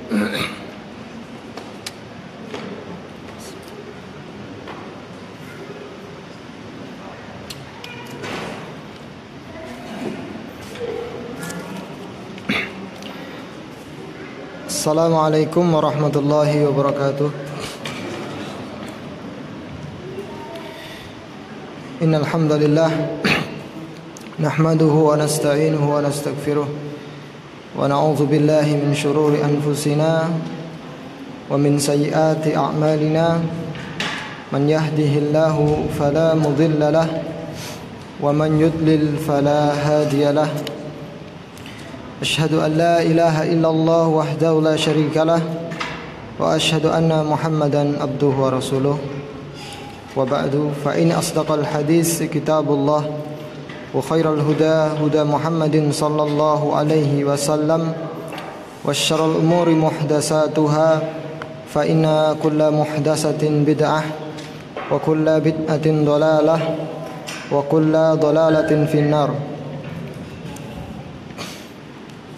Assalamualaikum warahmatullahi wabarakatuh. Innal hamdalillah nahmaduhu wa nasta'inuhu wa nastaghfiruh wa na'udzu billahi min shururi anfusina wa min sayyiati a'malina. Man yahdihillahu fala mudilla lahu wa man yudlil fala hadiya lahu. Asyhadu an la ilaha illallah wahdahu la syarika lah wa asyhadu anna Muhammadan abduhu wa rasuluh. Wa ba'du, fa in asdaqal hadis kitabullah wa khairal huda huda Muhammadin sallallahu alaihi wasallam wa syarrul umuri muhdatsatuha fa inna kulla muhdatsatin bid'ah wa kulla bid'atin dhalalah wa kulla dhalalatin finnar.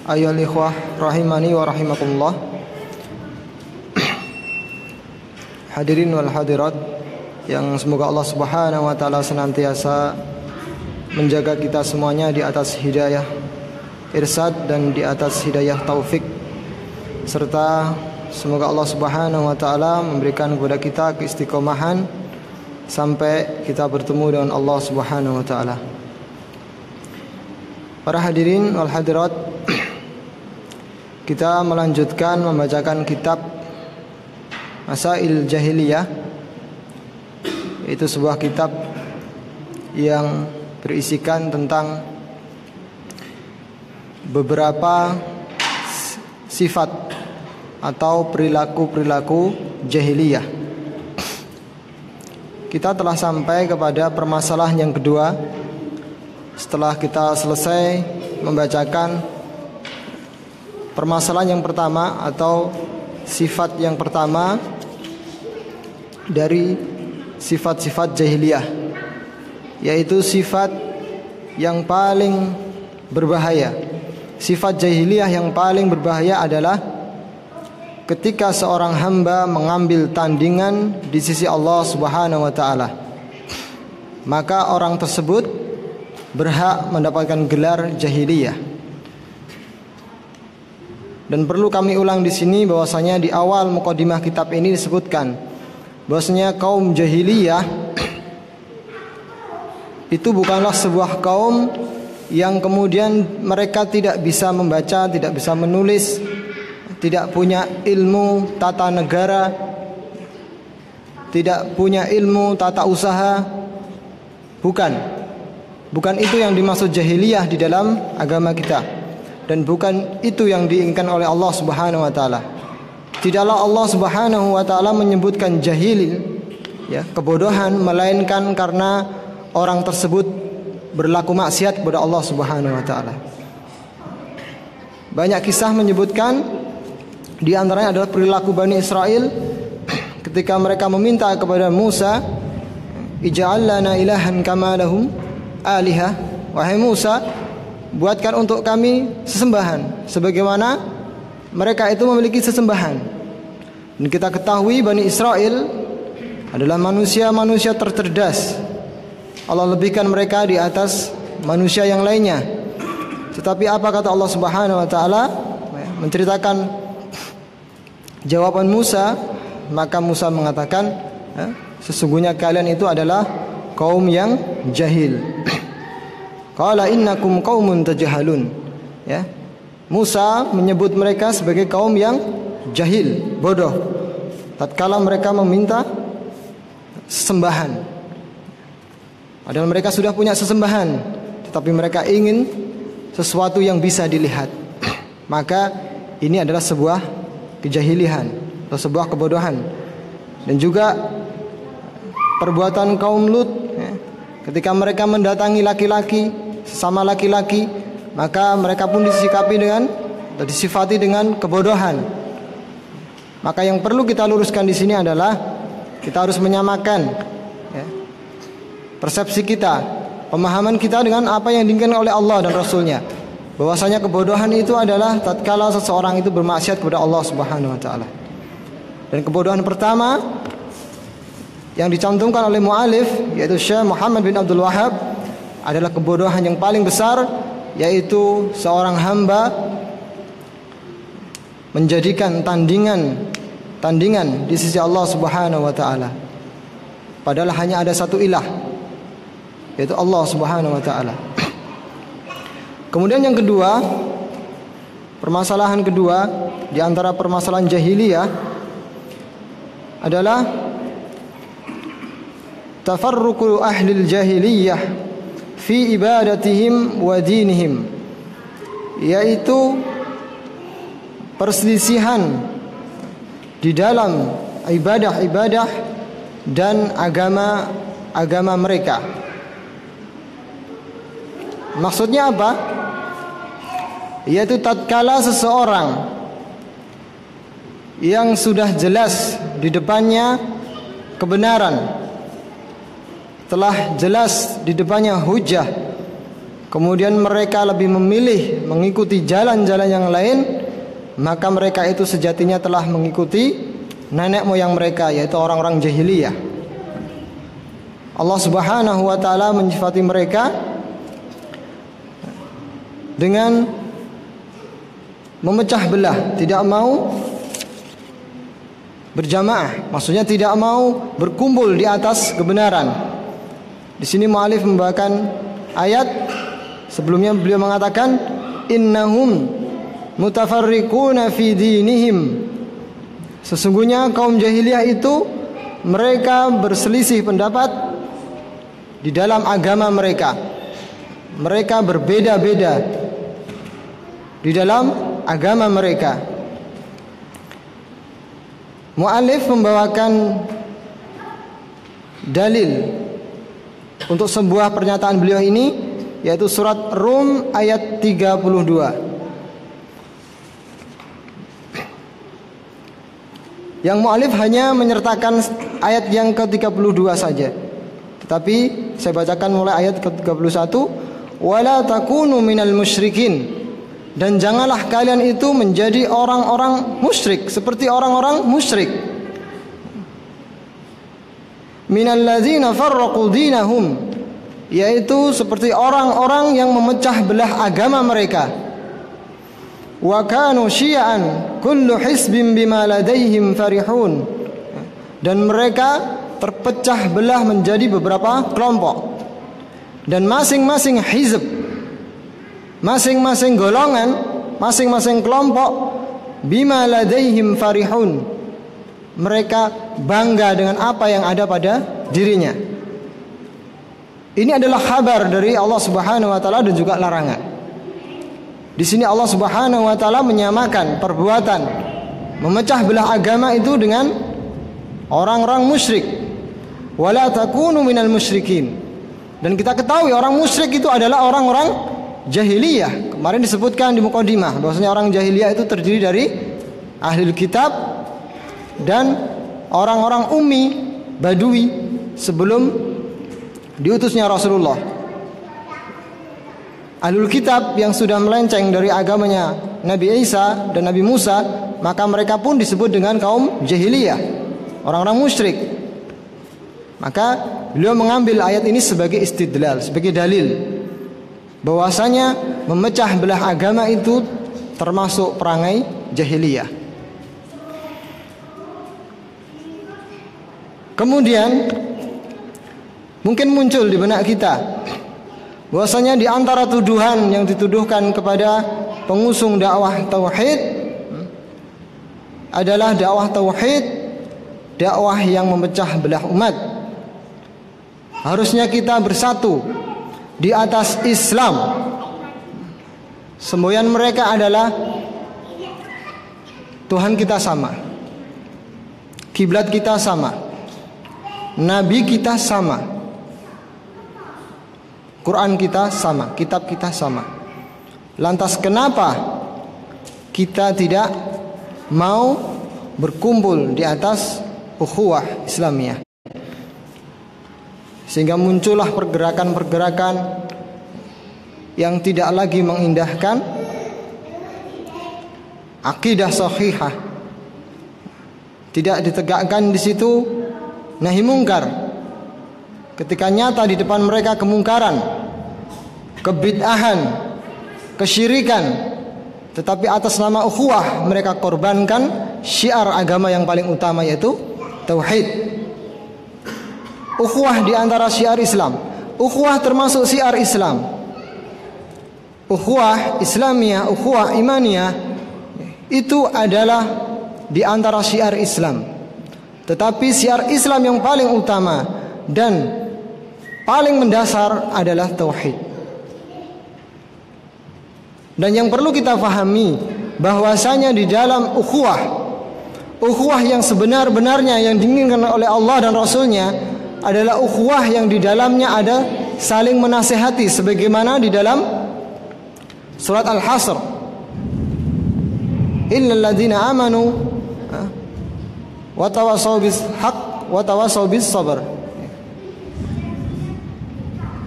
Ayyuhal ikhwah rahimani wa rahimakumullah. Hadirin wal hadirat yang semoga Allah Subhanahu wa taala senantiasa menjaga kita semuanya di atas hidayah irsyad dan di atas hidayah taufik, serta semoga Allah Subhanahu wa taala memberikan kepada kita keistiqomahan sampai kita bertemu dengan Allah Subhanahu wa taala. Para hadirin wal hadirat, kita melanjutkan membacakan kitab Masail Jahiliyah. Itu sebuah kitab yang berisikan tentang beberapa sifat atau perilaku-perilaku jahiliyah. Kita telah sampai kepada permasalahan yang kedua setelah kita selesai membacakan permasalahan yang pertama atau sifat yang pertama dari sifat-sifat jahiliyah, yaitu sifat yang paling berbahaya. Sifat jahiliyah yang paling berbahaya adalah ketika seorang hamba mengambil tandingan di sisi Allah Subhanahu wa taala, maka orang tersebut berhak mendapatkan gelar jahiliyah. Dan perlu kami ulang di sini bahwasanya di awal mukadimah kitab ini disebutkan bahwasanya kaum jahiliyah itu bukanlah sebuah kaum yang kemudian mereka tidak bisa membaca, tidak bisa menulis, tidak punya ilmu tata negara, tidak punya ilmu tata usaha. Bukan itu yang dimaksud jahiliyah di dalam agama kita. Dan bukan itu yang diinginkan oleh Allah Subhanahu wa taala. Tidaklah Allah Subhanahu wa taala menyebutkan jahil, ya, kebodohan, melainkan karena orang tersebut berlaku maksiat kepada Allah Subhanahu wa taala. Banyak kisah menyebutkan, di antaranya adalah perilaku Bani Israel ketika mereka meminta kepada Musa, ij'al lana ilahan kama lahum alihah. Wahai Musa, buatkan untuk kami sesembahan sebagaimana mereka itu memiliki sesembahan. Dan kita ketahui Bani Israel adalah manusia-manusia tercerdas. Allah lebihkan mereka di atas manusia yang lainnya. Tetapi apa kata Allah Subhanahu wa taala menceritakan jawaban Musa, maka Musa mengatakan, sesungguhnya kalian itu adalah kaum yang jahil. Qala innakum qaumun tajhalun. Ya. Musa menyebut mereka sebagai kaum yang jahil, bodoh, tatkala mereka meminta sesembahan. Padahal mereka sudah punya sesembahan, tetapi mereka ingin sesuatu yang bisa dilihat. Maka ini adalah sebuah kejahilian atau sebuah kebodohan. Dan juga perbuatan kaum Lut, ya, ketika mereka mendatangi laki-laki, sesama laki-laki, maka mereka pun disikapi dengan atau disifati dengan kebodohan. Maka yang perlu kita luruskan di sini adalah kita harus menyamakan, ya, persepsi kita, pemahaman kita dengan apa yang diinginkan oleh Allah dan Rasulnya. bahwasanya kebodohan itu adalah tatkala seseorang itu bermaksiat kepada Allah Subhanahu wa taala. Dan kebodohan pertama yang dicantumkan oleh mu'alif, yaitu Syekh Muhammad bin Abdul Wahhab, adalah kebodohan yang paling besar, yaitu seorang hamba menjadikan tandingan di sisi Allah Subhanahu wa taala, padahal hanya ada satu ilah, yaitu Allah Subhanahu wa taala. Kemudian yang kedua, permasalahan kedua di antara permasalahan jahiliyah adalah tafarruqu ahlil jahiliyah fi ibadatihim wa dinihim, yaitu perselisihan di dalam ibadah-ibadah dan agama mereka. Maksudnya apa? Yaitu tatkala seseorang yang sudah jelas di depannya kebenaran, telah jelas di depannya hujah, kemudian mereka lebih memilih mengikuti jalan-jalan yang lain, maka mereka itu sejatinya telah mengikuti nenek moyang mereka, yaitu orang-orang jahiliyah. Allah Subhanahu wa taala menyifati mereka dengan memecah belah, tidak mau berjamaah, maksudnya tidak mau berkumpul di atas kebenaran. Di sini mu'alif membawakan ayat sebelumnya, beliau mengatakan innahum mutafarriquna fi dinihim, sesungguhnya kaum jahiliyah itu mereka berselisih pendapat di dalam agama mereka. Mereka berbeda-beda di dalam agama mereka. Mu'alif membawakan dalil untuk sebuah pernyataan beliau ini, yaitu surat Rum ayat 32. Yang mu'alif hanya menyertakan ayat yang ke-32 saja, tetapi saya bacakan mulai ayat ke-31. Wala takunu minal musyrikin, dan janganlah kalian itu menjadi orang-orang musyrik, seperti orang-orang musyrik. Minal ladzina farraqu dinahum, yaitu seperti orang-orang yang memecah belah agama mereka. Wa kanu syi'an kullu hisbin bima ladaihim farihun, dan mereka terpecah belah menjadi beberapa kelompok, dan masing-masing hizb, masing-masing golongan, masing-masing kelompok, bima ladaihim farihun, mereka bangga dengan apa yang ada pada dirinya. Ini adalah kabar dari Allah Subhanahu wa taala dan juga larangan. Di sini Allah Subhanahu wa taala menyamakan perbuatan memecah belah agama itu dengan orang-orang musyrik. Wala takunu minal musyrikin, dan kita ketahui orang musyrik itu adalah orang-orang jahiliyah. Kemarin disebutkan di mukadimah bahwasanya orang jahiliyah itu terdiri dari ahli kitab dan orang-orang ummi badui sebelum diutusnya Rasulullah. Ahlul kitab yang sudah melenceng dari agamanya Nabi Isa dan Nabi Musa, maka mereka pun disebut dengan kaum jahiliyah, orang-orang musyrik. Maka beliau mengambil ayat ini sebagai istidlal, sebagai dalil bahwasanya memecah belah agama itu termasuk perangai jahiliyah. Kemudian mungkin muncul di benak kita bahwasanya di antara tuduhan yang dituduhkan kepada pengusung dakwah tauhid adalah dakwah tauhid, dakwah yang memecah belah umat. Harusnya kita bersatu di atas Islam. Semboyan mereka adalah Tuhan kita sama, kiblat kita sama, Nabi kita sama, Quran kita sama, kitab kita sama. Lantas kenapa kita tidak mau berkumpul di atas ukhuwah Islamiyah? Sehingga muncullah pergerakan-pergerakan yang tidak lagi mengindahkan akidah sahihah. Tidak ditegakkan di situ nahi mungkar. Ketika nyata di depan mereka kemungkaran, kebid'ahan, kesyirikan, tetapi atas nama ukhuwah mereka korbankan syiar agama yang paling utama, yaitu tauhid. Ukhuwah di antara syiar Islam. Ukhuwah termasuk syiar Islam. Ukhuwah Islamiyah, ukhuwah imaniyah itu adalah di antara syiar Islam. Tetapi syiar Islam yang paling utama dan paling mendasar adalah tauhid. Dan yang perlu kita fahami bahwasanya di dalam ukhuwah yang sebenar-benarnya yang diinginkan oleh Allah dan Rasulnya adalah ukhuwah yang di dalamnya ada saling menasehati, sebagaimana di dalam surat Al-Hasr, innal ladzina amanu wa tawassaw bis haqq wa tawassaw bis sabr.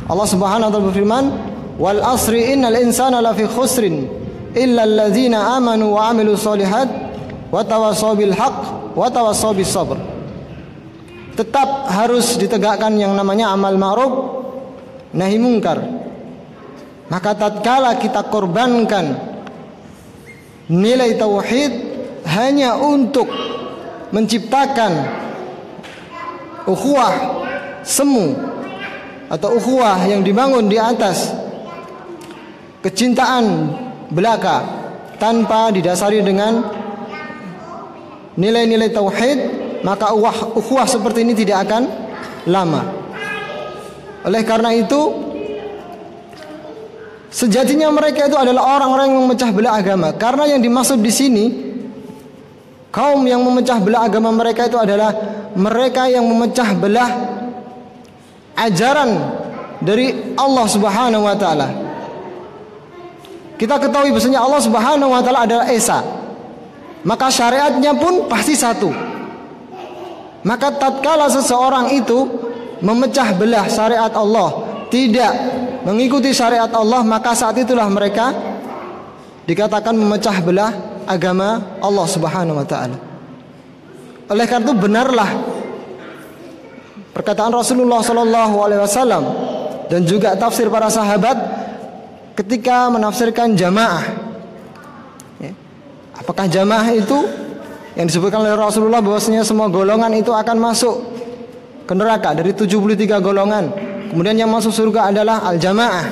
Allah Subhanahu wa taala berfirman, wal asri innal insana lafi khusrin illa alladzina amanu wa amilus solihat wa tawassaw bil haqq wa tawassaw bis sabr. Tetap harus ditegakkan yang namanya amal ma'ruf nahi mungkar. Maka tatkala kita korbankan nilai tauhid hanya untuk menciptakan ukhuwah semu atau ukhuwah yang dibangun di atas kecintaan belaka tanpa didasari dengan nilai-nilai tauhid, maka ukhuwah seperti ini tidak akan lama. Oleh karena itu, sejatinya mereka itu adalah orang-orang yang memecah belah agama. Karena yang dimaksud di sini kaum yang memecah belah agama mereka itu adalah mereka yang memecah belah ajaran dari Allah Subhanahu wa taala. Kita ketahui bahwasanya Allah Subhanahu wa taala adalah Esa. Maka syariatnya pun pasti satu. Maka tatkala seseorang itu memecah belah syariat Allah, tidak mengikuti syariat Allah, maka saat itulah mereka dikatakan memecah belah agama Allah Subhanahu wa taala. Oleh karena itu benarlah perkataan Rasulullah sallallahu alaihi wasallam dan juga tafsir para sahabat ketika menafsirkan jamaah. Apakah jamaah itu yang disebutkan oleh Rasulullah bahwasanya semua golongan itu akan masuk ke neraka dari 73 golongan. Kemudian yang masuk surga adalah al-jamaah.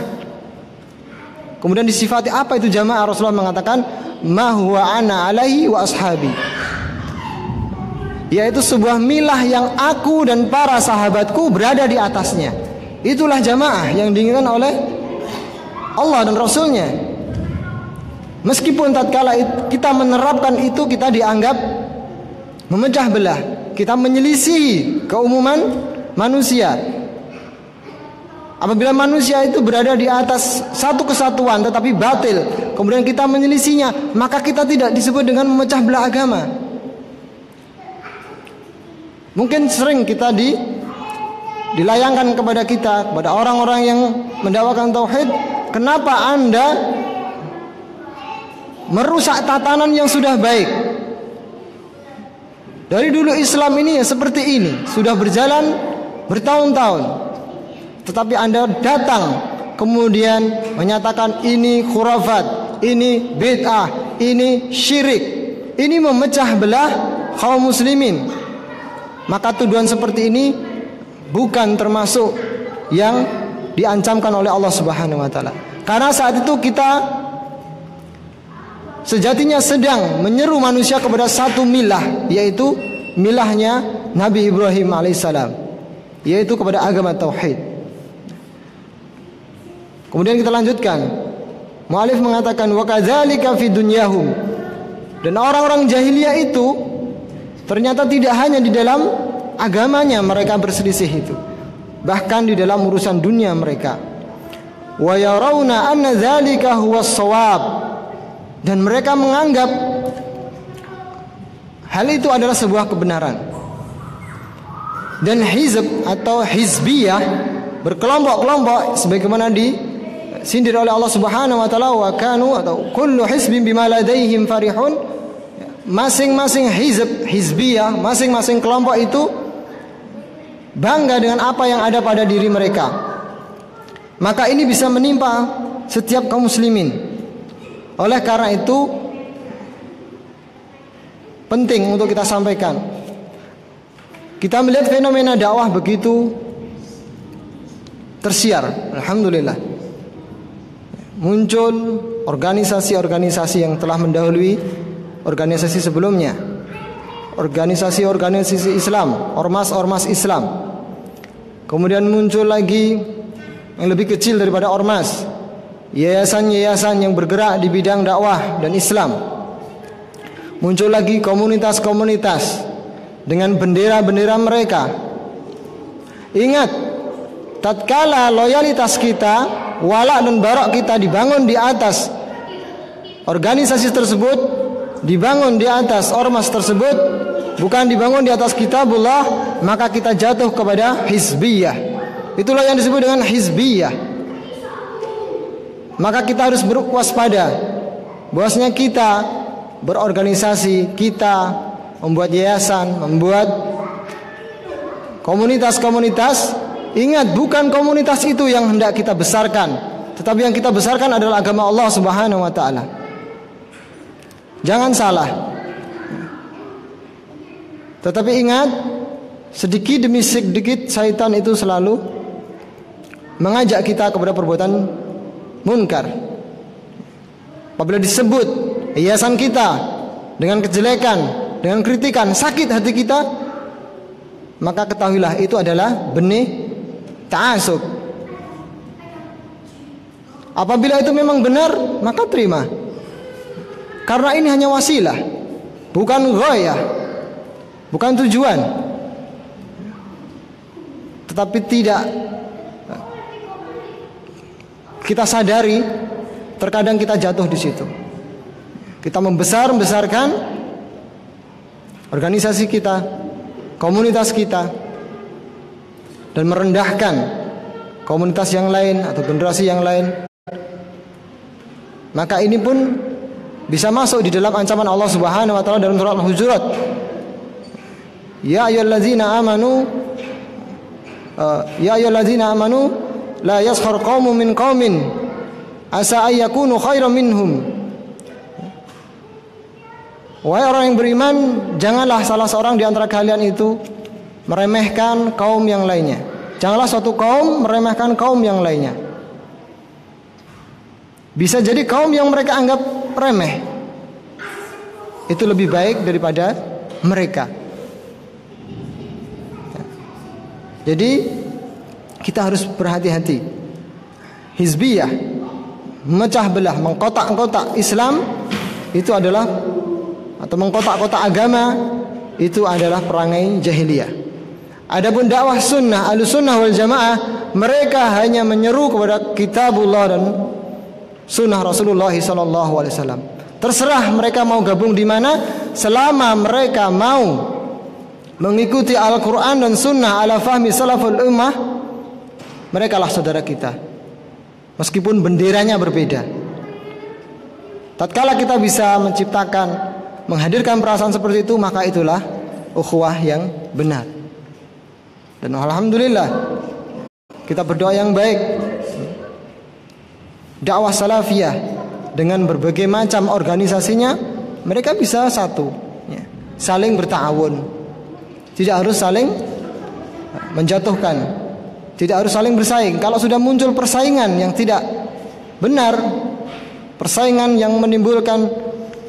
Kemudian disifati apa itu jamaah? Rasulullah mengatakan ma huwa ana alaihi wa ashabi, yaitu sebuah milah yang aku dan para sahabatku berada di atasnya. Itulah jamaah yang diinginkan oleh Allah dan Rasulnya. Meskipun tatkala kita menerapkan itu, kita dianggap memecah belah, kita menyelisihi keumuman manusia. Apabila manusia itu berada di atas satu kesatuan tetapi batil, kemudian kita menyelisihinya, maka kita tidak disebut dengan memecah belah agama. Mungkin sering kita dilayangkan kepada orang-orang yang mendakwakan tauhid, kenapa Anda merusak tatanan yang sudah baik? Dari dulu Islam ini ya seperti ini, sudah berjalan bertahun-tahun, tetapi Anda datang kemudian menyatakan ini khurafat, ini bid'ah, ini syirik, ini memecah belah kaum muslimin. Maka tuduhan seperti ini bukan termasuk yang diancamkan oleh Allah Subhanahu wa taala. Karena saat itu kita sejatinya sedang menyeru manusia kepada satu milah, yaitu milahnya Nabi Ibrahim alaihissalam, yaitu kepada agama tauhid. Kemudian kita lanjutkan. Mu'alif mengatakan wa kadzalika fi dunyahum, dan orang-orang jahiliyah itu ternyata tidak hanya di dalam agamanya mereka berselisih itu, bahkan di dalam urusan dunia mereka. Wa yarawna anna dzalika huwas shawab, dan mereka menganggap hal itu adalah sebuah kebenaran. Dan hizb atau hizbiyah, berkelompok-kelompok sebagaimana sindir oleh Allah Subhanahu wa taala, wa kanu atau kullu hizbin bima ladaihim farihun. Masing-masing hizbiyah, masing-masing kelompok itu bangga dengan apa yang ada pada diri mereka. Maka ini bisa menimpa setiap kaum muslimin. Oleh karena itu penting untuk kita sampaikan. Kita melihat fenomena dakwah begitu tersiar, alhamdulillah. Muncul organisasi-organisasi yang telah mendahului organisasi sebelumnya, organisasi-organisasi Islam, ormas-ormas Islam. Kemudian muncul lagi yang lebih kecil daripada ormas, yayasan-yayasan yang bergerak di bidang dakwah dan Islam. Muncul lagi komunitas-komunitas dengan bendera-bendera mereka. Ingat, tatkala loyalitas kita, wala dan barok kita dibangun di atas organisasi tersebut, dibangun di atas ormas tersebut, bukan dibangun di atas kitabullah, maka kita jatuh kepada hizbiyah. Itulah yang disebut dengan hizbiyah. Maka kita harus berwaspada bahwasanya kita berorganisasi, kita membuat yayasan, membuat komunitas-komunitas. Ingat, bukan komunitas itu yang hendak kita besarkan, tetapi yang kita besarkan adalah agama Allah Subhanahu wa taala. Jangan salah. Tetapi ingat, sedikit demi sedikit syaitan itu selalu mengajak kita kepada perbuatan munkar. Apabila disebut yayasan kita dengan kejelekan, dengan kritikan, sakit hati kita, maka ketahuilah itu adalah benih ta'asub. Apabila itu memang benar, maka terima. Karena ini hanya wasilah, bukan ghayah, bukan tujuan. Tetapi tidak kita sadari, terkadang kita jatuh di situ. Kita membesarkan organisasi kita, komunitas kita, dan merendahkan komunitas yang lain atau generasi yang lain. Maka ini pun bisa masuk di dalam ancaman Allah Subhanahu wa taala dalam surah Al-Hujurat. Ya ayyuhallazina amanu la yaskhar qaumun min qaumin asa ay yakunu khairan minhum. Wahai orang yang beriman, janganlah salah seorang di antara kalian itu meremehkan kaum yang lainnya. Janganlah suatu kaum meremehkan kaum yang lainnya. Bisa jadi kaum yang mereka anggap remeh itu lebih baik daripada mereka. Jadi kita harus berhati-hati. Hizbiyah, memecah belah, mengkotak-kotak Islam itu adalah, atau mengkotak-kotak agama itu adalah perangai jahiliyah. Adapun dakwah sunnah, Ahlussunnah wal Jamaah, mereka hanya menyeru kepada kitabullah dan sunnah Rasulullah SAW. Terserah mereka mau gabung di mana, selama mereka mau mengikuti Al-Quran dan sunnah ala fahmi salaful ummah, mereka lah saudara kita, meskipun benderanya berbeda. Tatkala kita bisa menciptakan, menghadirkan perasaan seperti itu, maka itulah ukhuwah yang benar. Dan alhamdulillah, kita berdoa yang baik. Dakwah salafiyah dengan berbagai macam organisasinya, mereka bisa satu, saling berta'awun. Tidak harus saling menjatuhkan, tidak harus saling bersaing. Kalau sudah muncul persaingan yang tidak benar, persaingan yang menimbulkan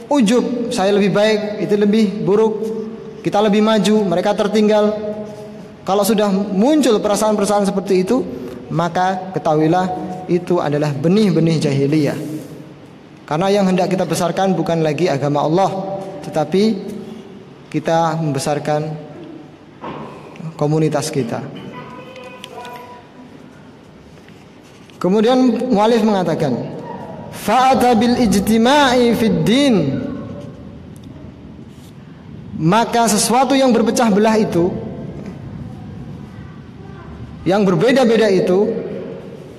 ujub, saya lebih baik, itu lebih buruk, kita lebih maju, mereka tertinggal. Kalau sudah muncul perasaan-perasaan seperti itu, maka ketahuilah itu adalah benih-benih jahiliyah. Karena yang hendak kita besarkan bukan lagi agama Allah, tetapi kita membesarkan komunitas kita. Kemudian mu'allif mengatakan, fa'ata bil ijtima'i fid din, maka sesuatu yang berpecah belah itu, yang berbeda-beda itu,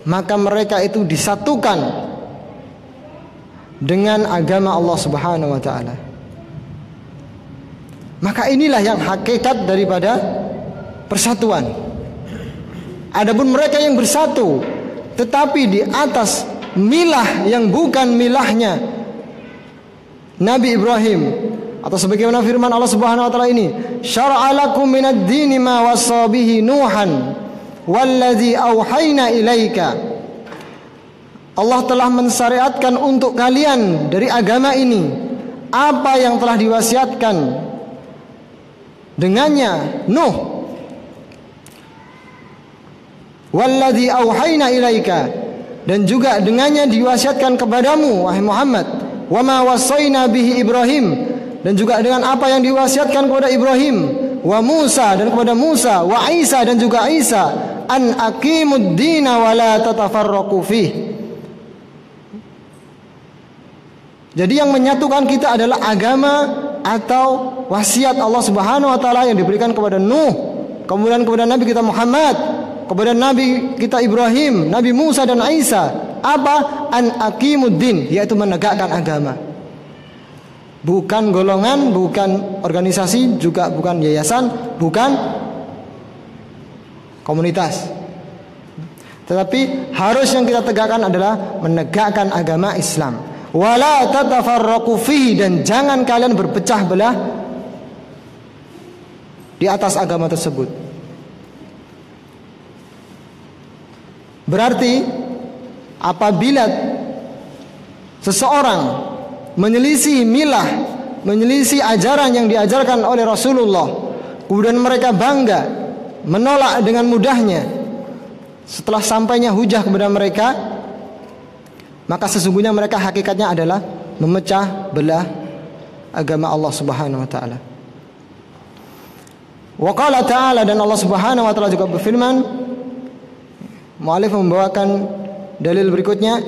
maka mereka itu disatukan dengan agama Allah Subhanahu wa taala. Maka inilah yang hakikat daripada persatuan. Adapun mereka yang bersatu tetapi di atas milah yang bukan milahnya Nabi Ibrahim, atau sebagaimana firman Allah Subhanahu wa taala ini, syara'a lakum minad dini ma wassa bihi Nuhan wallazi auhayna ilaika. Allah telah mensyariatkan untuk kalian dari agama ini apa yang telah diwasiatkan dengannya Nuh, wallazi auhayna ilaika, dan juga dengannya diwasiatkan kepadamu wahai Muhammad, wa ma wasaina bihi Ibrahim, dan juga dengan apa yang diwasiatkan kepada Ibrahim, wa Musa, dan kepada Musa, wa Isa, dan juga Isa, an aqimud dina wa la tatafarraqu fih. Jadi yang menyatukan kita adalah agama atau wasiat Allah Subhanahu wa taala yang diberikan kepada Nuh, kemudian kepada Nabi kita Muhammad, kepada Nabi kita Ibrahim, Nabi Musa dan Isa. Apa? An aqimuddin, yaitu menegakkan agama. Bukan golongan, bukan organisasi, juga bukan yayasan, bukan komunitas. Tetapi harus yang kita tegakkan adalah menegakkan agama Islam. Wala tatafarraqu fihi, dan jangan kalian berpecah belah di atas agama tersebut. Berarti apabila seseorang menyelisih milah, menyelisih ajaran yang diajarkan oleh Rasulullah, kemudian mereka bangga, menolak dengan mudahnya setelah sampainya hujah kepada mereka, maka sesungguhnya mereka hakikatnya adalah memecah belah agama Allah Subhanahu wa taala. Wa qala ta'ala, dan Allah Subhanahu wa taala juga berfirman, mu'allif membawakan dalil berikutnya,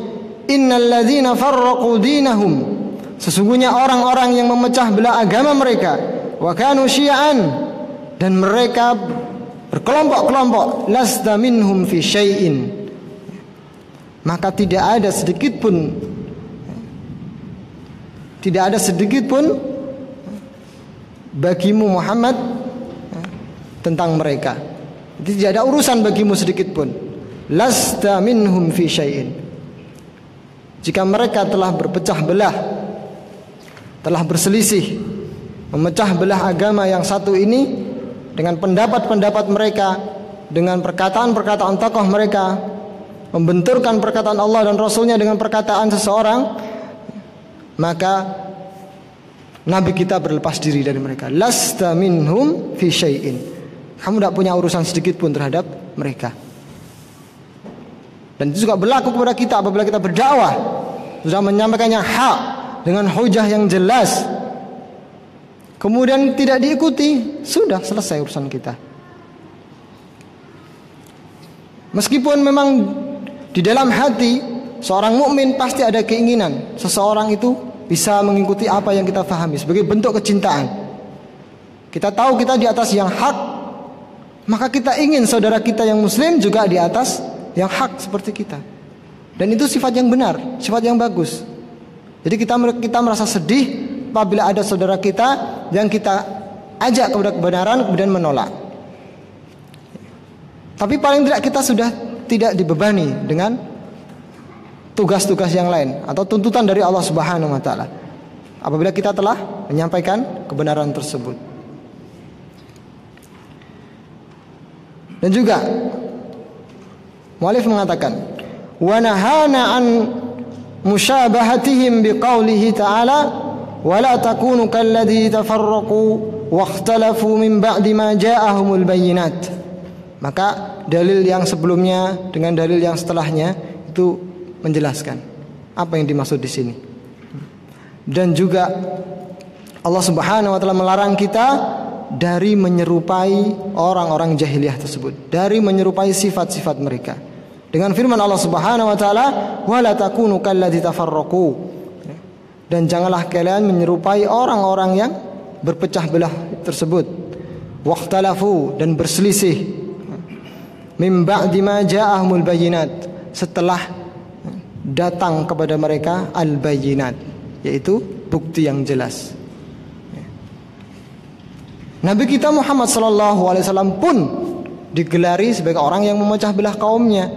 innal ladzina farraqu dinahum, sesungguhnya orang-orang yang memecah belah agama mereka, wa kanu syi'an, dan mereka berkelompok-kelompok, lasta minhum fi syai'in, maka tidak ada sedikit pun bagimu Muhammad tentang mereka. Jadi tidak ada urusan bagimu sedikit pun. Lasta minhum fi syai'in. Jika mereka telah berpecah belah, telah berselisih, memecah belah agama yang satu ini dengan pendapat-pendapat mereka, dengan perkataan-perkataan tokoh mereka, membenturkan perkataan Allah dan Rasulnya dengan perkataan seseorang, maka Nabi kita berlepas diri dari mereka. Lasta minhum fi syai'in. Kamu tidak punya urusan sedikit pun terhadap mereka. Dan itu juga berlaku kepada kita apabila kita berdakwah, sudah menyampaikannya hak dengan hujah yang jelas, kemudian tidak diikuti, sudah selesai urusan kita. Meskipun memang di dalam hati seorang mukmin pasti ada keinginan seseorang itu bisa mengikuti apa yang kita fahami sebagai bentuk kecintaan. Kita tahu kita di atas yang hak, maka kita ingin saudara kita yang muslim juga di atas yang hak seperti kita. Dan itu sifat yang benar, sifat yang bagus. Jadi kita merasa sedih apabila ada saudara kita yang kita ajak kepada kebenaran kemudian menolak. Tapi paling tidak kita sudah tidak dibebani dengan tugas-tugas yang lain atau tuntutan dari Allah Subhanahu wa taala apabila kita telah menyampaikan kebenaran tersebut. Dan juga mu'allif mengatakan, wa nahana an musyabahatihim biqaulihi ta'ala wa la takunu kalladzi tafarraqu wa ikhtalafu min ba'di ma ja'ahumul bayyinat. Maka dalil yang sebelumnya dengan dalil yang setelahnya itu menjelaskan apa yang dimaksud di sini. Dan juga Allah Subhanahu wa taala melarang kita dari menyerupai orang-orang jahiliyah tersebut, dari menyerupai sifat-sifat mereka. Dengan firman Allah Subhanahu wa taala, "Wa la takunu kalladzi tafarraqu." Dan janganlah kalian menyerupai orang-orang yang berpecah belah tersebut. Waqtalafu, dan berselisih. Min ba'di ma ja'ahumul bayyinat, setelah datang kepada mereka al-bayyinat, yaitu bukti yang jelas. Nabi kita Muhammad SAW pun digelari sebagai orang yang memecah belah kaumnya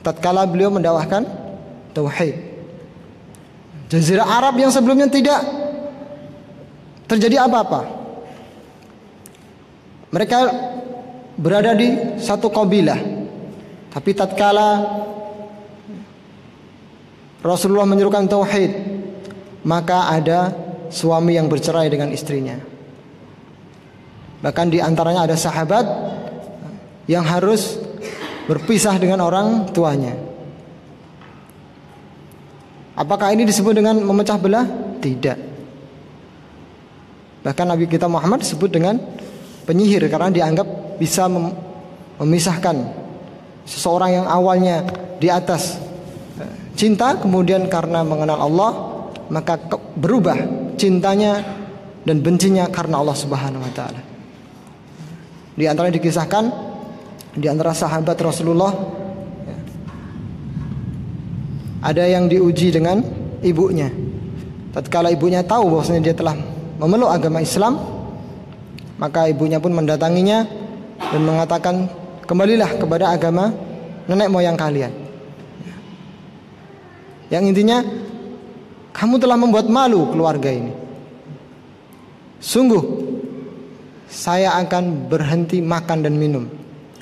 tatkala beliau mendakwahkan tauhid. Jazirah Arab yang sebelumnya tidak terjadi apa-apa, mereka berada di satu kabilah, tapi tatkala Rasulullah menyerukan tauhid, maka ada suami yang bercerai dengan istrinya. Bahkan di antaranya ada sahabat yang harus berpisah dengan orang tuanya. Apakah ini disebut dengan memecah belah? Tidak. Bahkan Nabi kita Muhammad disebut dengan penyihir karena dianggap bisa memisahkan seseorang yang awalnya di atas cinta, kemudian karena mengenal Allah maka berubah cintanya dan bencinya karena Allah Subhanahu wa taala. Di antara dikisahkan di antara sahabat Rasulullah ada yang diuji dengan ibunya. Tatkala ibunya tahu bahwasanya dia telah memeluk agama Islam, maka ibunya pun mendatanginya dan mengatakan, kembalilah kepada agama nenek moyang kalian. Yang intinya, kamu telah membuat malu keluarga ini. Sungguh saya akan berhenti makan dan minum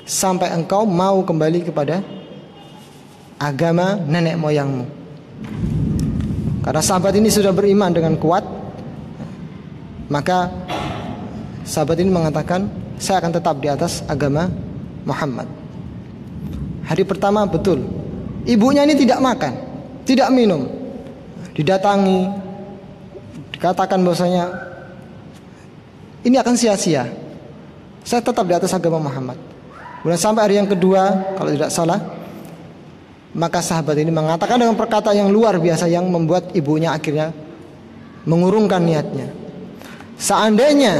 sampai engkau mau kembali kepada agama nenek moyangmu. Karena sahabat ini sudah beriman dengan kuat, maka sahabat ini mengatakan, saya akan tetap di atas agama Muhammad. Hari pertama betul, ibunya ini tidak makan, tidak minum, didatangi, dikatakan bahwasanya ini akan sia-sia, saya tetap di atas agama Muhammad. Kemudian sampai hari yang kedua, kalau tidak salah, maka sahabat ini mengatakan dengan perkataan yang luar biasa yang membuat ibunya akhirnya mengurungkan niatnya. Seandainya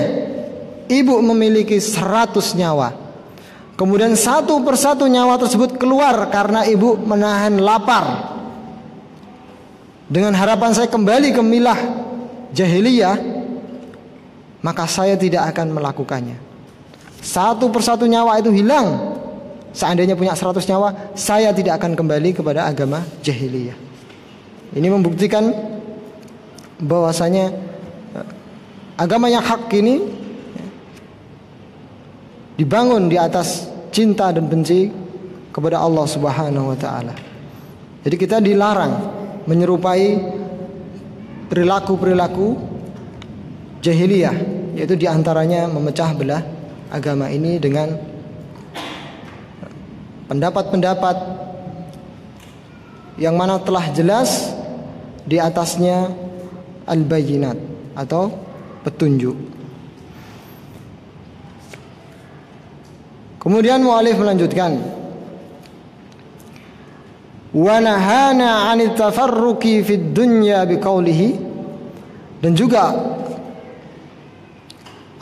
ibu memiliki 100 nyawa, kemudian satu persatu nyawa tersebut keluar karena ibu menahan lapar, dengan harapan saya kembali ke milah jahiliyah, maka saya tidak akan melakukannya. Satu persatu nyawa itu hilang. Seandainya punya 100 nyawa, saya tidak akan kembali kepada agama jahiliyah. Ini membuktikan bahwasanya agama yang hak ini dibangun di atas cinta dan benci kepada Allah Subhanahu wa taala. Jadi kita dilarang menyerupai perilaku-perilaku jahiliyah, yaitu diantaranya memecah belah agama ini dengan pendapat-pendapat yang mana telah jelas di atasnya al-bayyinat atau petunjuk. Kemudian mu'alif melanjutkan, wa nahana 'anit tafarruqi fid dunya biqaulihi, dan juga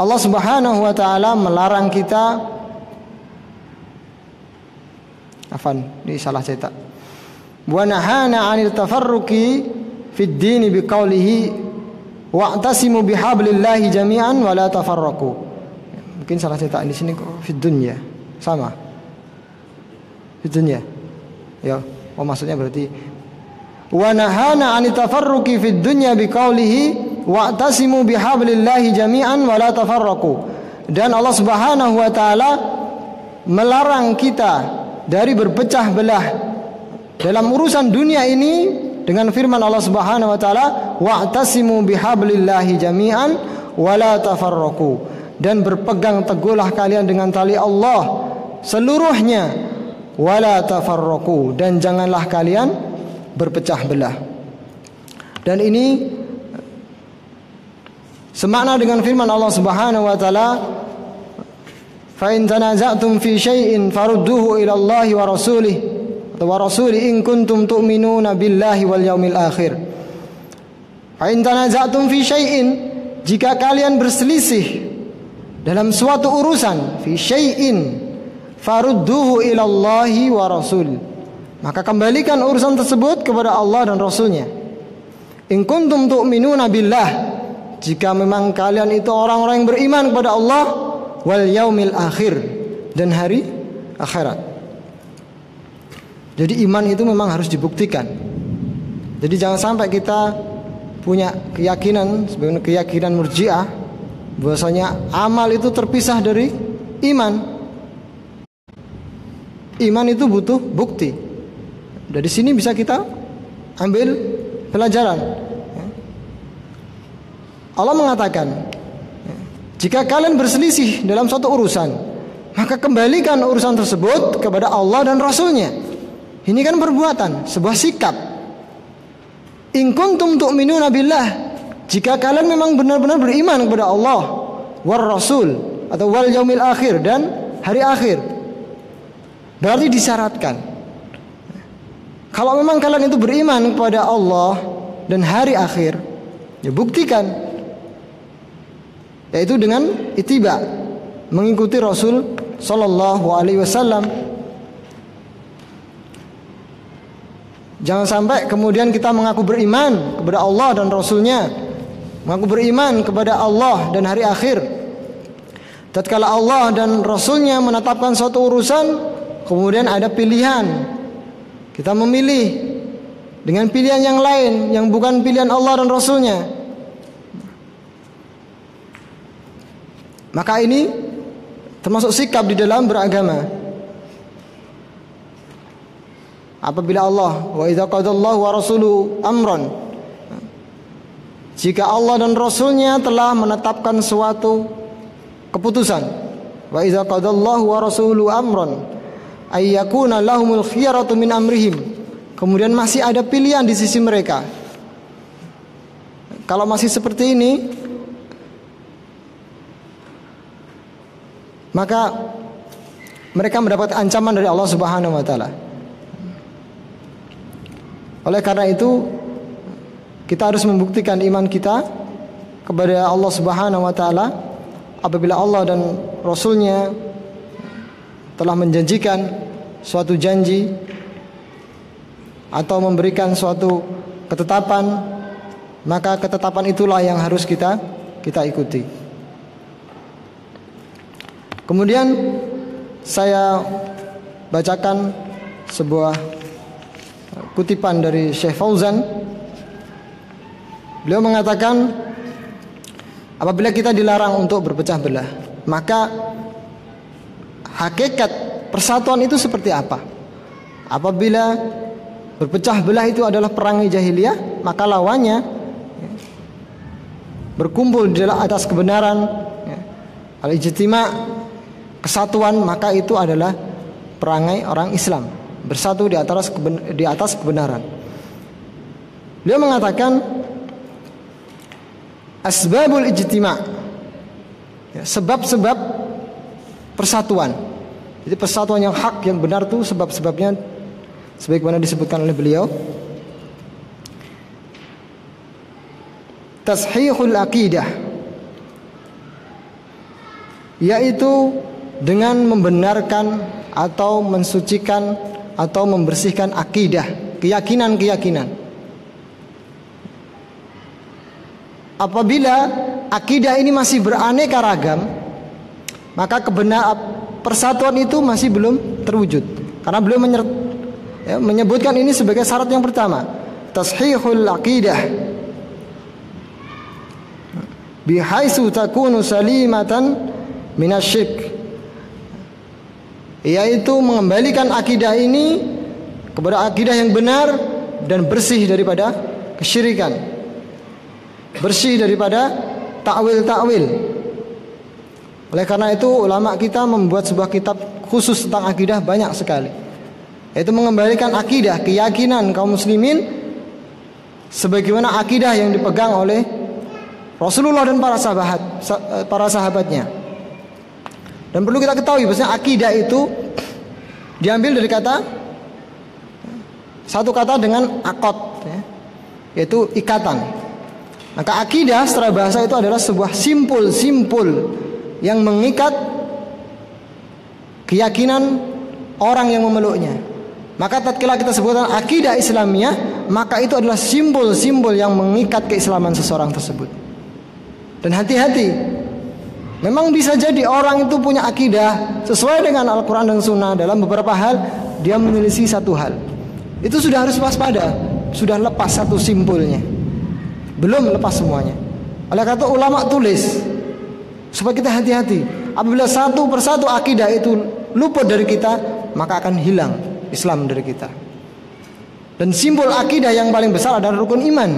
Allah Subhanahu wa taala melarang kita, ini salah cetak, wa nahana 'anil tafarruqi fid dini biqaulihi wa'tasimu bihablillahi jami'an wa la tafarraqu. Mungkin salah cetak di sini kok fid dunya. Sama. Fid dunya. Ya, maksudnya berarti wa nahana 'anit tafarruqi fid dunya biqaulihi wa'tasimu bihablillahi jami'an wa la tafarraqu. Dan Allah Subhanahu wa taala melarang kita dari berpecah belah dalam urusan dunia ini dengan firman Allah Subhanahu wa taala, wa'tasimu bihablillahi jami'an wa la tafarraqu, dan berpegang teguhlah kalian dengan tali Allah seluruhnya, wa la tafarraqu, dan janganlah kalian berpecah belah. Dan ini semakna dengan firman Allah Subhanahu wa taala, fa in tanaza'tum fi syai'in farudduhu ila Allah wa rasulih wa rasuli in kuntum tu'minuna billahi wal yaumil akhir. Fa in tanaza'tum fi syai'in, jika kalian berselisih dalam suatu urusan, fi syai'in farudduhu ila Allah wa rasul, maka kembalikan urusan tersebut kepada Allah dan Rasulnya. In kuntum tu'minuna billah, jika memang kalian itu orang-orang yang beriman kepada Allah, wal yaumil akhir, dan hari akhirat. Jadi iman itu memang harus dibuktikan. Jadi jangan sampai kita punya keyakinan sebagai keyakinan Murji'ah bahwasanya amal itu terpisah dari iman. Iman itu butuh bukti. Dari sini bisa kita ambil pelajaran. Allah mengatakan, jika kalian berselisih dalam suatu urusan, maka kembalikan urusan tersebut kepada Allah dan Rasulnya. Ini kan perbuatan, sebuah sikap. In kuntum tu'minuna billah, jika kalian memang benar-benar beriman kepada Allah war Rasul atau wal yaumil akhir dan hari akhir, berarti disyaratkan. Kalau memang kalian itu beriman kepada Allah dan hari akhir, ya buktikan, yaitu dengan ittiba, mengikuti Rasul sallallahu alaihi wasallam. Jangan sampai kemudian kita mengaku beriman kepada Allah dan Rasulnya, mengaku beriman kepada Allah dan hari akhir, tatkala Allah dan Rasulnya menetapkan suatu urusan, kemudian ada pilihan, kita memilih dengan pilihan yang lain yang bukan pilihan Allah dan Rasulnya, maka ini termasuk sikap di dalam beragama. Apabila Allah wa idza qadallahu wa rasuluhu amran, jika Allah dan Rasulnya telah menetapkan suatu keputusan, wa idza qadallahu wa rasuluhu amran ay yakuna lahumul khiyaratu min amrihim, kemudian masih ada pilihan di sisi mereka. Kalau masih seperti ini, maka mereka mendapat ancaman dari Allah Subhanahu wa taala. Oleh karena itu, kita harus membuktikan iman kita kepada Allah Subhanahu wa taala apabila Allah dan Rasulnya telah menjanjikan suatu janji atau memberikan suatu ketetapan, maka ketetapan itulah yang harus kita ikuti. Kemudian saya bacakan sebuah kutipan dari Syekh Fauzan. Beliau mengatakan, apabila kita dilarang untuk berpecah belah, maka hakikat persatuan itu seperti apa? Apabila berpecah belah itu adalah perangai jahiliyah, maka lawannya berkumpul di atas kebenaran, al-ijtima', kesatuan, maka itu adalah perangai orang Islam, bersatu di atas kebenaran. Beliau mengatakan asbabul ijtima', sebab-sebab persatuan. Jadi persatuan yang hak, yang benar itu sebab-sebabnya sebagaimana disebutkan oleh beliau. Tashihul aqidah, yaitu dengan membenarkan atau mensucikan atau membersihkan akidah, keyakinan-keyakinan. Apabila akidah ini masih beraneka ragam, maka persatuan itu masih belum terwujud. Karena beliau menyebutkan ini sebagai syarat yang pertama, tashihul aqidah, bihaitsu takunu salimatan minasyirik, yaitu mengembalikan akidah ini kepada akidah yang benar dan bersih daripada kesyirikan, bersih daripada takwil-takwil. Oleh karena itu ulama kita membuat sebuah kitab khusus tentang akidah banyak sekali, yaitu mengembalikan akidah, keyakinan kaum muslimin sebagaimana akidah yang dipegang oleh Rasulullah dan para sahabatnya. Dan perlu kita ketahui bahwa akidah itu diambil dari satu kata dengan akad, yaitu ikatan. Maka akidah secara bahasa itu adalah sebuah simpul yang mengikat keyakinan orang yang memeluknya. Maka tatkala kita sebutkan akidah Islamiyah, maka itu adalah simbol-simbol yang mengikat keislaman seseorang tersebut. Dan hati-hati, memang bisa jadi orang itu punya akidah sesuai dengan Al-Quran dan Sunnah, dalam beberapa hal dia menyelisih satu hal. Itu sudah harus waspada, sudah lepas satu simpulnya, belum lepas semuanya. Oleh karena itu ulama tulis supaya kita hati-hati. Apabila satu persatu akidah itu luput dari kita, maka akan hilang Islam dari kita. Dan simbol akidah yang paling besar adalah rukun iman.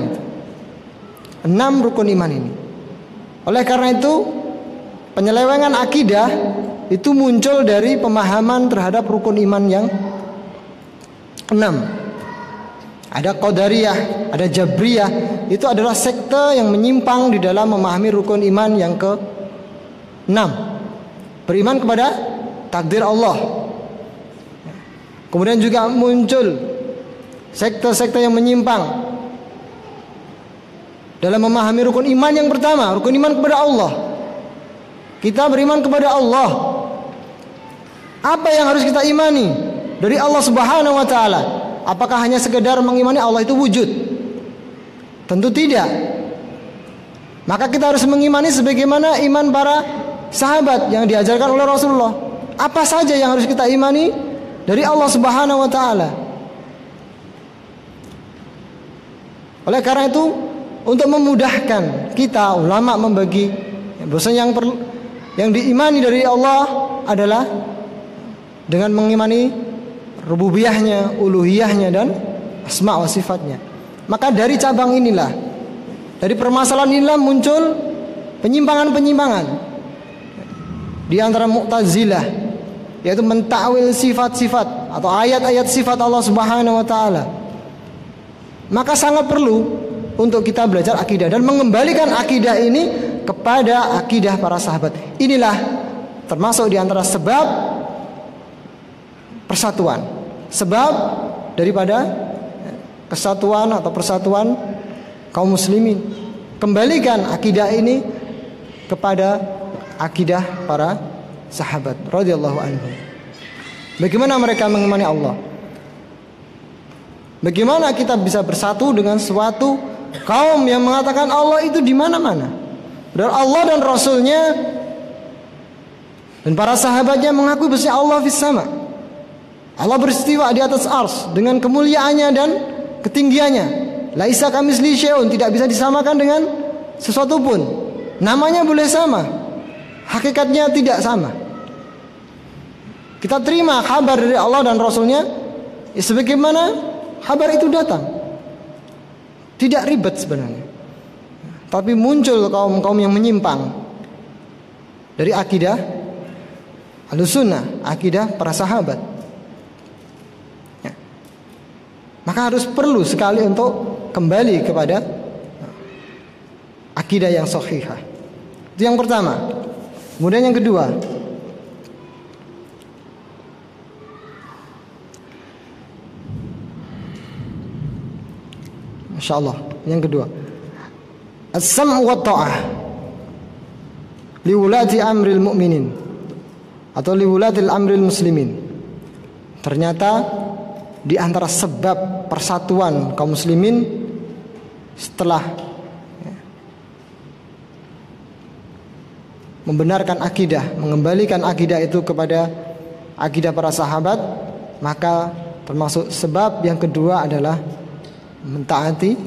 6 rukun iman ini. Oleh karena itu penyelewengan akidah itu muncul dari pemahaman terhadap rukun iman yang 6. Ada Qadariyah, ada Jabriyah. Itu adalah sekte yang menyimpang di dalam memahami rukun iman yang ke-6. Beriman kepada takdir Allah. Kemudian juga muncul sekte-sekte yang menyimpang dalam memahami rukun iman yang pertama, rukun iman kepada Allah. Kita beriman kepada Allah. Apa yang harus kita imani dari Allah Subhanahu wa taala? Apakah hanya sekedar mengimani Allah itu wujud? Tentu tidak. Maka kita harus mengimani sebagaimana iman para sahabat yang diajarkan oleh Rasulullah. Apa saja yang harus kita imani dari Allah Subhanahu wa taala? Oleh karena itu, untuk memudahkan kita ulama membagi bahwasanya yang diimani dari Allah adalah dengan mengimani rububiyahnya, uluhiyahnya, dan asma wa sifatnya. Maka dari cabang inilah, dari permasalahan inilah muncul penyimpangan-penyimpangan di antara Mu'tazilah, yaitu mentakwil sifat-sifat atau ayat-ayat sifat Allah Subhanahu wa taala. Maka sangat perlu untuk kita belajar akidah dan mengembalikan akidah ini kepada akidah para sahabat. Inilah termasuk di antara sebab persatuan, sebab daripada kesatuan atau persatuan kaum muslimin. Kembalikan akidah ini kepada akidah para sahabat radhiyallahu anhum. Bagaimana mereka mengimani Allah? Bagaimana kita bisa bersatu dengan suatu kaum yang mengatakan Allah itu di mana-mana? Dan Allah dan Rasulnya dan para sahabatnya mengakui bahwa Allah fis sama. Allah beristiwa di atas ars dengan kemuliaannya dan ketinggiannya. Laisa kamitslihi syai'un, tidak bisa disamakan dengan sesuatu pun. Namanya boleh sama, hakikatnya tidak sama. Kita terima kabar dari Allah dan Rasulnya ya sebagaimana kabar itu datang. Tidak ribet sebenarnya. Tapi muncul kaum-kaum yang menyimpang dari akidah Ahlussunnah, akidah para sahabat. Maka harus perlu sekali untuk kembali kepada akidah yang sahihah. Itu yang pertama. Kemudian yang kedua, insyaallah, yang kedua, as-sam' wa ta'ah li wulati amril mu'minin atau li wulatil amril muslimin. Ternyata di antara sebab persatuan kaum muslimin setelah membenarkan akidah, mengembalikan akidah itu kepada akidah para sahabat, maka termasuk sebab yang kedua adalah mentaati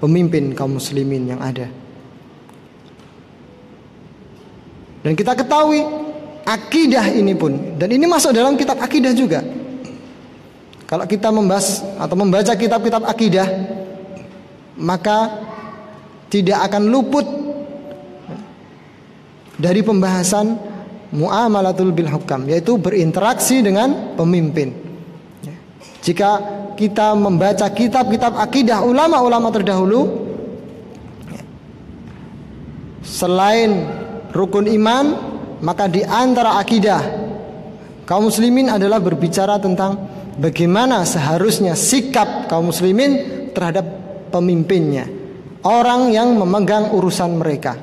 pemimpin kaum muslimin yang ada. Dan kita ketahui akidah ini pun, dan ini masuk dalam kitab akidah juga. Kalau kita membahas atau membaca kitab-kitab akidah, maka tidak akan luput dari pembahasan muamalatul bil hukam, yaitu berinteraksi dengan pemimpin. Jika kita membaca kitab-kitab akidah ulama-ulama terdahulu, selain rukun iman, maka di antara akidah kaum muslimin adalah berbicara tentang bagaimana seharusnya sikap kaum muslimin terhadap pemimpinnya, orang yang memegang urusan mereka.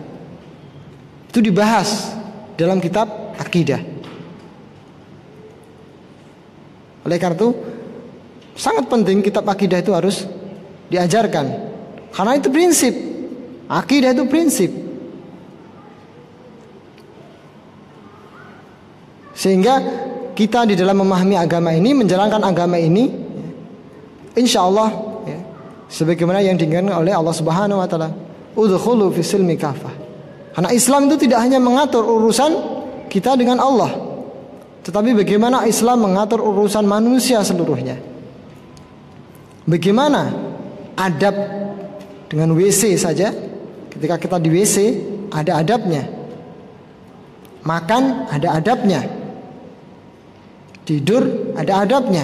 Itu dibahas dalam kitab akidah. Oleh karena itu Sangat penting kitab akidah itu harus diajarkan. Karena itu prinsip. Akidah itu prinsip. Sehingga kita di dalam memahami agama ini, menjalankan agama ini, insya Allah ya, sebagaimana yang diinginkan oleh Allah Subhanahu wa taala, udkhulu fis silmi kafah. Karena Islam itu tidak hanya mengatur urusan kita dengan Allah, tetapi bagaimana Islam mengatur urusan manusia seluruhnya. Bagaimana adab dengan WC saja, ketika kita di WC ada adabnya. Makan ada adabnya. Tidur ada adabnya.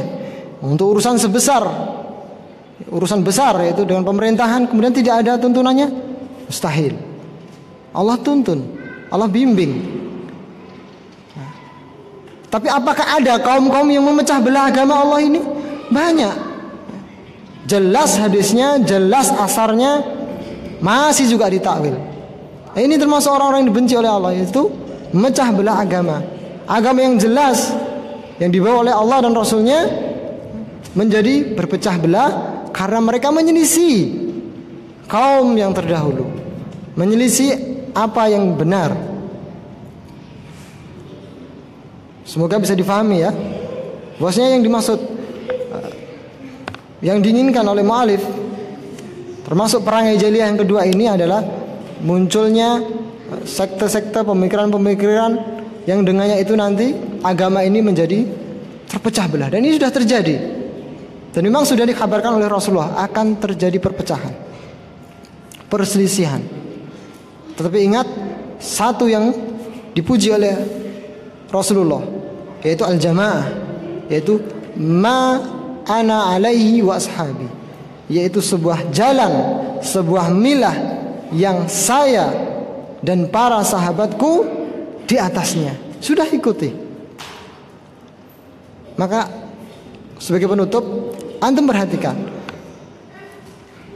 Untuk urusan besar yaitu dengan pemerintahan, kemudian tidak ada tuntunannya, mustahil. Allah tuntun, Allah bimbing. Tapi apakah ada kaum-kaum yang memecah belah agama Allah ini? Banyak. Jelas hadisnya, jelas asarnya, masih juga ditakwil. Ini termasuk orang-orang yang dibenci oleh Allah, yaitu memecah belah agama. Agama yang jelas, yang dibawa oleh Allah dan Rasulnya, menjadi berpecah belah karena mereka menyelisih kaum yang terdahulu, menyelisih apa yang benar. Semoga bisa difahami ya, bahwasanya yang dimaksud, yang diinginkan oleh mu'alif termasuk perangai jahiliyah yang kedua ini adalah munculnya sekte-sekte, pemikiran-pemikiran yang dengannya itu nanti agama ini menjadi terpecah belah. Dan ini sudah terjadi. Dan memang sudah dikabarkan oleh Rasulullah akan terjadi perpecahan, perselisihan. Tetapi ingat, satu yang dipuji oleh Rasulullah, yaitu al-jamaah, yaitu ma ana alaihi wa ashabi, yaitu sebuah jalan, sebuah milah yang saya dan para sahabatku di atasnya. Sudah ikuti. Maka sebagai penutup, antum perhatikan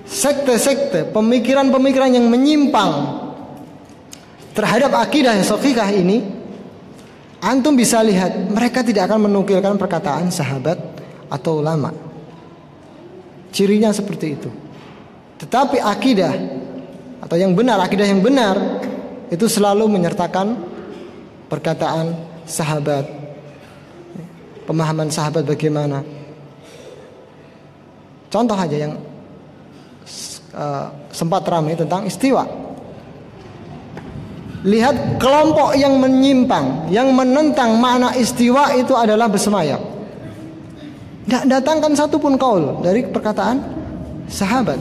sekte-sekte, pemikiran-pemikiran yang menyimpang terhadap akidah yang sahihah ini, antum bisa lihat mereka tidak akan menukilkan perkataan sahabat atau ulama. Cirinya seperti itu. Tetapi akidah atau yang benar, akidah yang benar itu selalu menyertakan perkataan sahabat, pemahaman sahabat bagaimana. Contoh aja yang sempat ramai tentang istiwa. Lihat kelompok yang menyimpang, yang menentang makna istiwa itu adalah bersemayam. Tidak datangkan satupun kaul dari perkataan sahabat,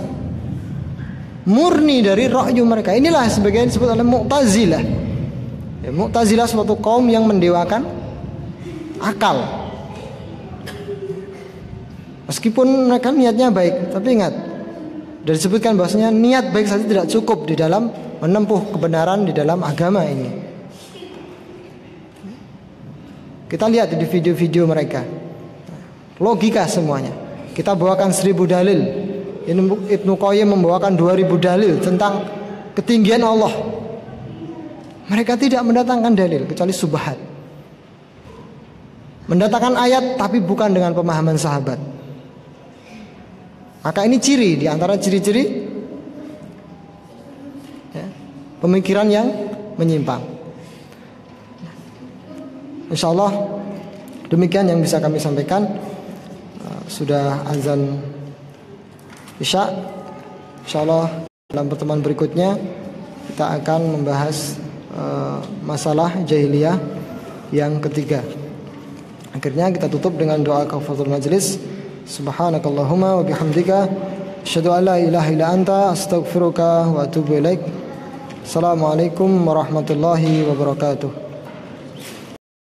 murni dari ra'yu mereka. Inilah sebagian disebut oleh Mu'tazilah. Ya, Mu'tazilah suatu kaum yang mendewakan akal. Meskipun mereka niatnya baik, tapi ingat, sudah disebutkan bahwasanya niat baik saja tidak cukup di dalam menempuh kebenaran di dalam agama ini. Kita lihat di video-video mereka, logika semuanya. Kita bawakan 1000 dalil, Ibnu Qayyim membawakan 2000 dalil tentang ketinggian Allah. Mereka tidak mendatangkan dalil kecuali subhat, mendatangkan ayat tapi bukan dengan pemahaman sahabat. Maka ini ciri, di antara ciri-ciri ya, pemikiran yang menyimpang. InsyaAllah demikian yang bisa kami sampaikan. Sudah azan Isya. InsyaAllah dalam pertemuan berikutnya kita akan membahas masalah jahiliyah yang ketiga. Akhirnya kita tutup dengan doa kafaratul majlis. Subhanakallahumma wa bihamdika asyhadu an la ilaha illa anta astaghfiruka wa atubu ilaik. Assalamualaikum warahmatullahi wabarakatuh.